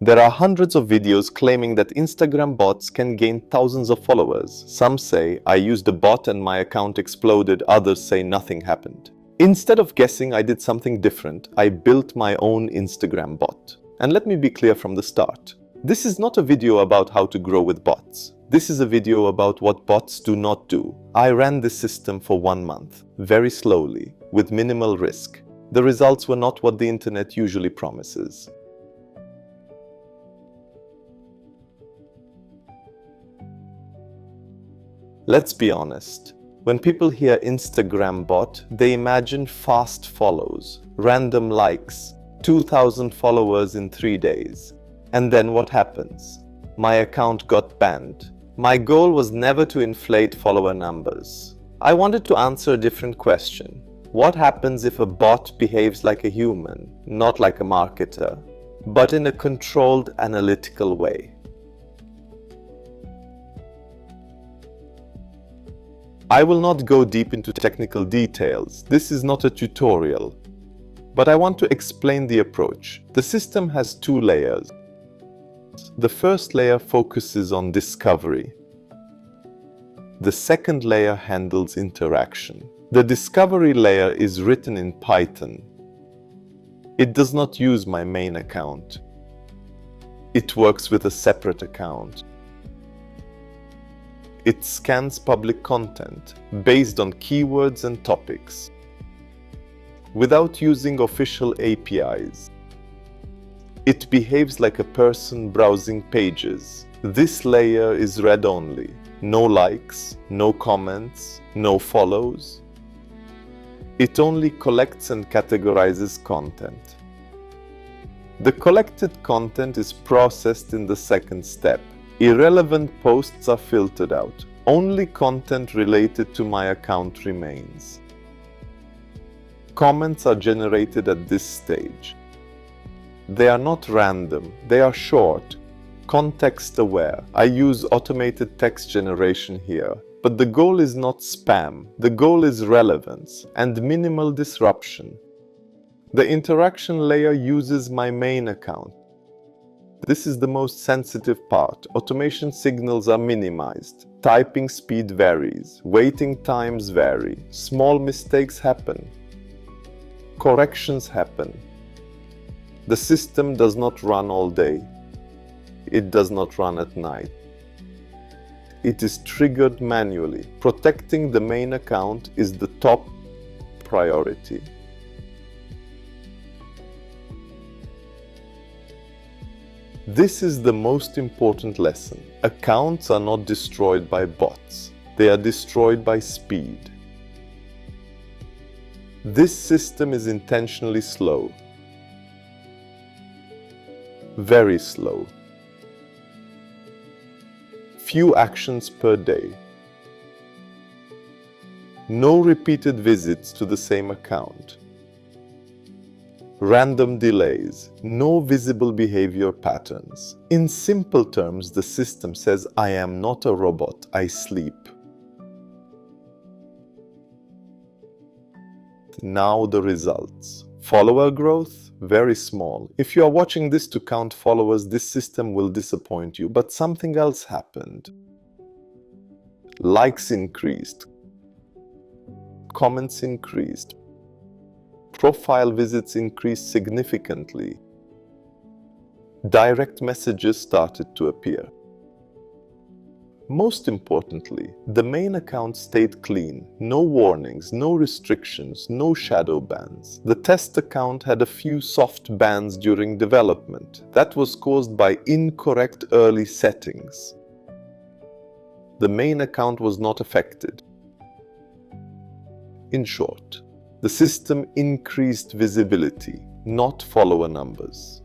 There are hundreds of videos claiming that Instagram bots can gain thousands of followers. Some say, I used a bot and my account exploded. Others say nothing happened. Instead of guessing I did something different, I built my own Instagram bot. And let me be clear from the start. This is not a video about how to grow with bots. This is a video about what bots do not do. I ran this system for 1 month, very slowly, with minimal risk. The results were not what the internet usually promises. Let's be honest. When people hear Instagram bot, they imagine fast follows, random likes, 2,000 followers in 3 days. And then what happens? My account got banned. My goal was never to inflate follower numbers. I wanted to answer a different question. What happens if a bot behaves like a human, not like a marketer, but in a controlled, analytical way? I will not go deep into technical details. This is not a tutorial. But I want to explain the approach. The system has 2 layers. The first layer focuses on discovery. The second layer handles interaction. The discovery layer is written in Python. It does not use my main account. It works with a separate account. It scans public content based on keywords and topics, without using official APIs. It behaves like a person browsing pages. This layer is read-only. No likes, no comments, no follows. It only collects and categorizes content. The collected content is processed in the second step. Irrelevant posts are filtered out. Only content related to my account remains. Comments are generated at this stage. They are not random, they are short, context-aware. I use automated text generation here. But the goal is not spam. The goal is relevance and minimal disruption. The interaction layer uses my main account. This is the most sensitive part. Automation signals are minimized. Typing speed varies. Waiting times vary. Small mistakes happen. Corrections happen. The system does not run all day. It does not run at night. It is triggered manually. Protecting the main account is the top priority. This is the most important lesson. Accounts are not destroyed by bots. They are destroyed by speed. This system is intentionally slow. Very slow. Few actions per day. No repeated visits to the same account. Random delays. No visible behavior patterns. In simple terms, the system says, I am not a robot, I sleep. Now the results. Follower growth, very small. If you are watching this to count followers, this system will disappoint you, but something else happened. Likes increased. Comments increased. Profile visits increased significantly. Direct messages started to appear. Most importantly, the main account stayed clean. No warnings, no restrictions, no shadow bans. The test account had a few soft bans during development. That was caused by incorrect early settings. The main account was not affected. In short, the system increased visibility, not follower numbers.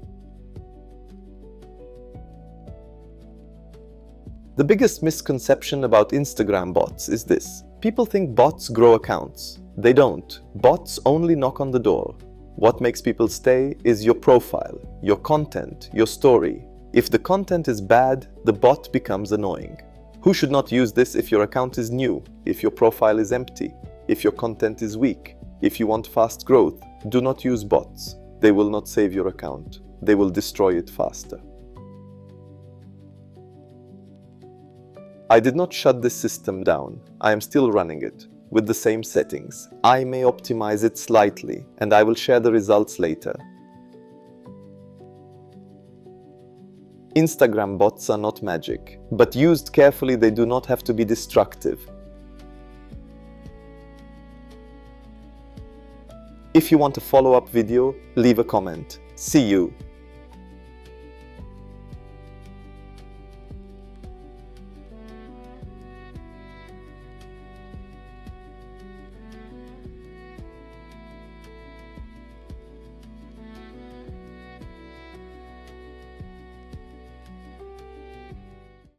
The biggest misconception about Instagram bots is this. People think bots grow accounts. They don't. Bots only knock on the door. What makes people stay is your profile, your content, your story. If the content is bad, the bot becomes annoying. Who should not use this if your account is new, if your profile is empty, if your content is weak? If you want fast growth, do not use bots. They will not save your account. They will destroy it faster. I did not shut this system down. I am still running it with the same settings. I may optimize it slightly, and I will share the results later. Instagram bots are not magic, but used carefully they do not have to be destructive. If you want a follow-up video, leave a comment. See you!